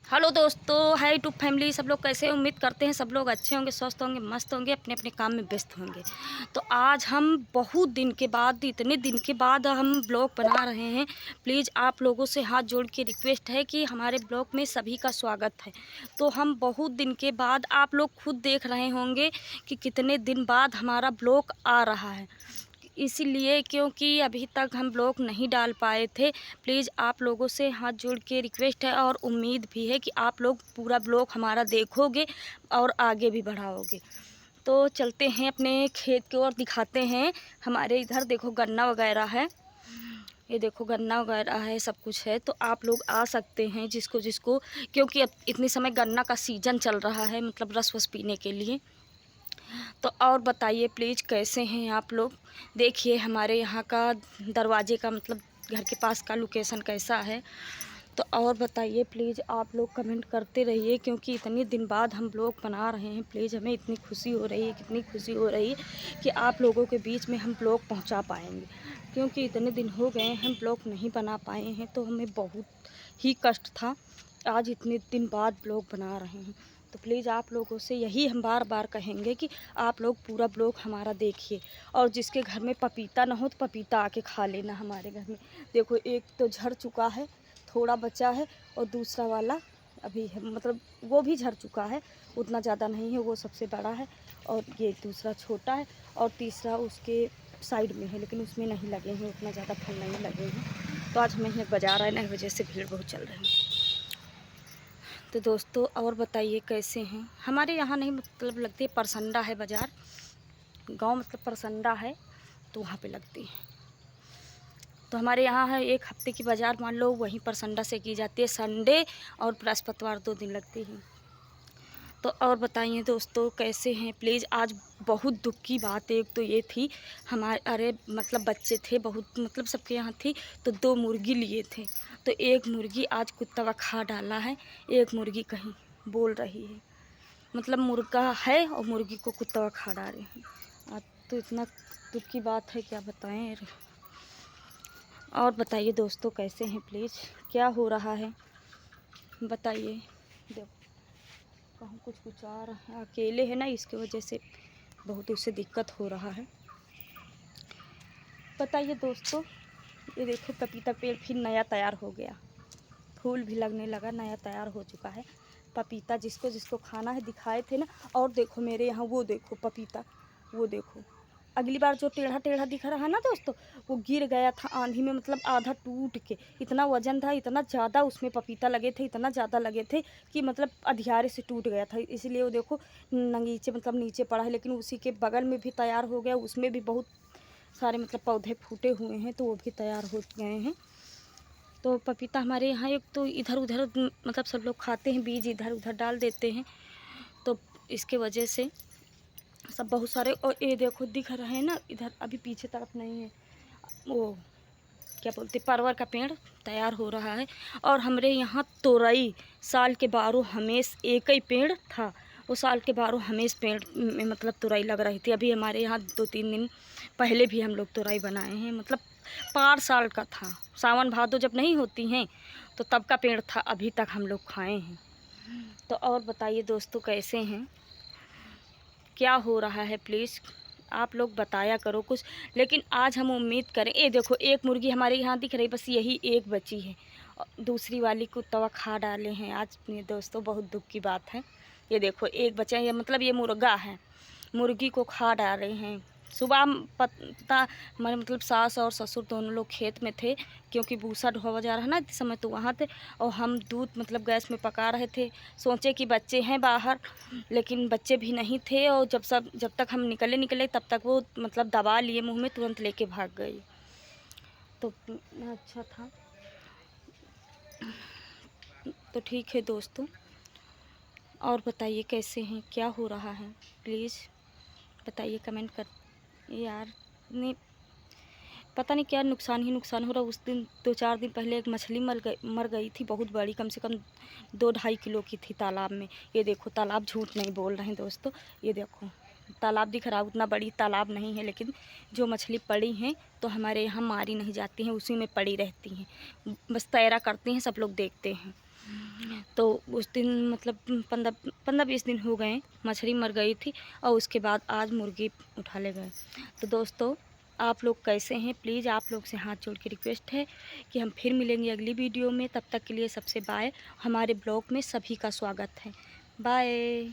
Hello दोस्तों, hi YouTube family. सब लोग कैसे हैं? उम्मीद करते हैं सब लोग अच्छे होंगे, स्वस्थ होंगे, मस्त होंगे, अपने अपने काम में व्यस्त होंगे। तो आज हम बहुत दिन के बाद, इतने दिन के बाद हम ब्लॉग बना रहे हैं। प्लीज़ आप लोगों से हाथ जोड़ के रिक्वेस्ट है कि हमारे ब्लॉग में सभी का स्वागत है। तो हम बहुत दिन के बाद, आप लोग खुद देख रहे होंगे कि कितने दिन बाद हमारा ब्लॉग आ रहा है। इसीलिए क्योंकि अभी तक हम ब्लॉग नहीं डाल पाए थे। प्लीज़ आप लोगों से हाथ जोड़ के रिक्वेस्ट है और उम्मीद भी है कि आप लोग पूरा ब्लॉग हमारा देखोगे और आगे भी बढ़ाओगे। तो चलते हैं अपने खेत की ओर, दिखाते हैं। हमारे इधर देखो गन्ना वगैरह है, ये देखो गन्ना वगैरह है, सब कुछ है। तो आप लोग आ सकते हैं जिसको जिसको, क्योंकि अब इतने समय गन्ना का सीज़न चल रहा है, मतलब रस वस पीने के लिए। तो और बताइए प्लीज़ कैसे हैं आप लोग। देखिए हमारे यहाँ का दरवाजे का, मतलब घर के पास का लोकेशन कैसा है। तो और बताइए प्लीज़, आप लोग कमेंट करते रहिए, क्योंकि इतने दिन बाद हम ब्लॉग बना रहे हैं। प्लीज़ हमें इतनी खुशी हो रही है, कितनी खुशी हो रही है कि आप लोगों के बीच में हम ब्लॉग पहुंचा पाएंगे। क्योंकि इतने दिन हो गए हम ब्लॉग नहीं बना पाए हैं, तो हमें बहुत ही कष्ट था। आज इतने दिन बाद ब्लॉग बना रहे हैं। तो प्लीज़ आप लोगों से यही हम बार बार कहेंगे कि आप लोग पूरा ब्लॉग हमारा देखिए। और जिसके घर में पपीता ना हो तो पपीता आके खा लेना हमारे घर में। देखो एक तो झड़ चुका है, थोड़ा बचा है, और दूसरा वाला अभी है, मतलब वो भी झड़ चुका है, उतना ज़्यादा नहीं है, वो सबसे बड़ा है। और ये दूसरा छोटा है, और तीसरा उसके साइड में है, लेकिन उसमें नहीं लगे हैं, उतना ज़्यादा फल नहीं लगे हैं। तो आज हमें यहाँ बाजार आने की वजह से भीड़ बहुत चल रही है। तो दोस्तों और बताइए कैसे हैं। हमारे यहाँ नहीं, मतलब लगती है परसंडा है बाज़ार, गांव मतलब परसंडा है, तो वहाँ पे लगती है। तो हमारे यहाँ है एक हफ्ते की बाज़ार, मान लो वहीं परसंडा से की जाती है। संडे और बृहस्पतिवार 2 दिन लगती है। तो और बताइए दोस्तों कैसे हैं। प्लीज़ आज बहुत दुख की बात एक तो ये थी, हमारे अरे मतलब बच्चे थे बहुत, मतलब सबके यहाँ थी। तो 2 मुर्गी लिए थे, तो एक मुर्गी आज कुत्ता खा डाला है। एक मुर्गी कहीं बोल रही है, मतलब मुर्गा है और मुर्गी को कुत्ता खा डाले हैं। आज तो इतना दुख की बात है, क्या बताएं। और बताइए दोस्तों कैसे हैं। प्लीज़ क्या हो रहा है बताइए। देखो कहूँ कुछ कुछ आ रहा है, अकेले है ना, इसकी वजह से बहुत उससे दिक्कत हो रहा है। बताइए दोस्तों, ये देखो पपीता पेड़ फिर नया तैयार हो गया, फूल भी लगने लगा, नया तैयार हो चुका है। पपीता जिसको जिसको खाना है दिखाए थे ना। और देखो मेरे यहाँ वो देखो पपीता, वो देखो अगली बार जो टेढ़ा टेढ़ा दिख रहा है ना दोस्तों, वो गिर गया था आंधी में, मतलब आधा टूट के। इतना वजन था, इतना ज़्यादा उसमें पपीता लगे थे, इतना ज़्यादा लगे थे कि मतलब अधियारे से टूट गया था। इसलिए वो देखो नीचे, मतलब नीचे पड़ा है। लेकिन उसी के बगल में भी तैयार हो गया, उसमें भी बहुत सारे मतलब पौधे फूटे हुए हैं, तो वो भी तैयार हो गए हैं। तो पपीता हमारे यहाँ एक तो इधर उधर, मतलब सब लोग खाते हैं, बीज इधर उधर डाल देते हैं, तो इसके वजह से सब बहुत सारे। और ये देखो दिख रहे हैं ना, इधर अभी पीछे तरफ नहीं है, वो क्या बोलते, परवर का पेड़ तैयार हो रहा है। और हमारे यहाँ तोरई साल के 12 हमेश एक ही पेड़ था, वो साल के 12 हमेश पेड़ में मतलब तोरई लग रही थी। अभी हमारे यहाँ 2-3 दिन पहले भी हम लोग तोरई बनाए हैं, मतलब 5 साल का था। सावन भादो जब नहीं होती हैं तो तब का पेड़ था, अभी तक हम लोग खाए हैं। तो और बताइए दोस्तों कैसे हैं, क्या हो रहा है। प्लीज़ आप लोग बताया करो कुछ। लेकिन आज हम उम्मीद करें, ये देखो एक मुर्गी हमारे यहाँ दिख रही, बस यही एक बची है, और दूसरी वाली को तवा खा डाले हैं आज। ये दोस्तों बहुत दुख की बात है। ये देखो एक बचा है, मतलब ये मुर्गा है, मुर्गी को खा डाले हैं। सुबह पता हमारे मतलब सास और ससुर दोनों लोग खेत में थे, क्योंकि भूसा ढोवा जा रहा ना इस समय, तो वहाँ थे। और हम दूध मतलब गैस में पका रहे थे, सोचे कि बच्चे हैं बाहर, लेकिन बच्चे भी नहीं थे। और जब तक हम निकले तब तक वो मतलब दबा लिए मुंह में, तुरंत लेके भाग गई। तो अच्छा था। तो ठीक है दोस्तों, और बताइए कैसे हैं, क्या हो रहा है। प्लीज़ बताइए कमेंट कर। यार नहीं, पता नहीं क्या नुकसान ही नुकसान हो रहा। उस दिन 2-4 दिन पहले एक मछली मर गई थी, बहुत बड़ी, कम से कम 2-2.5 किलो की थी तालाब में। ये देखो तालाब, झूठ नहीं बोल रहे हैं दोस्तों, ये देखो तालाब दिख रहा, उतना बड़ी तालाब नहीं है, लेकिन जो मछली पड़ी हैं तो हमारे यहाँ मारी नहीं जाती हैं, उसी में पड़ी रहती हैं, बस तैरा करती हैं, सब लोग देखते हैं। तो उस दिन मतलब 15-20 दिन हो गए, मछली मर गई थी और उसके बाद आज मुर्गी उठा ले गए। तो दोस्तों, आप लोग कैसे हैं? प्लीज़ आप लोग से हाथ जोड़ के रिक्वेस्ट है कि हम फिर मिलेंगे अगली वीडियो में। तब तक के लिए सबसे बाय। हमारे ब्लॉग में सभी का स्वागत है। बाय।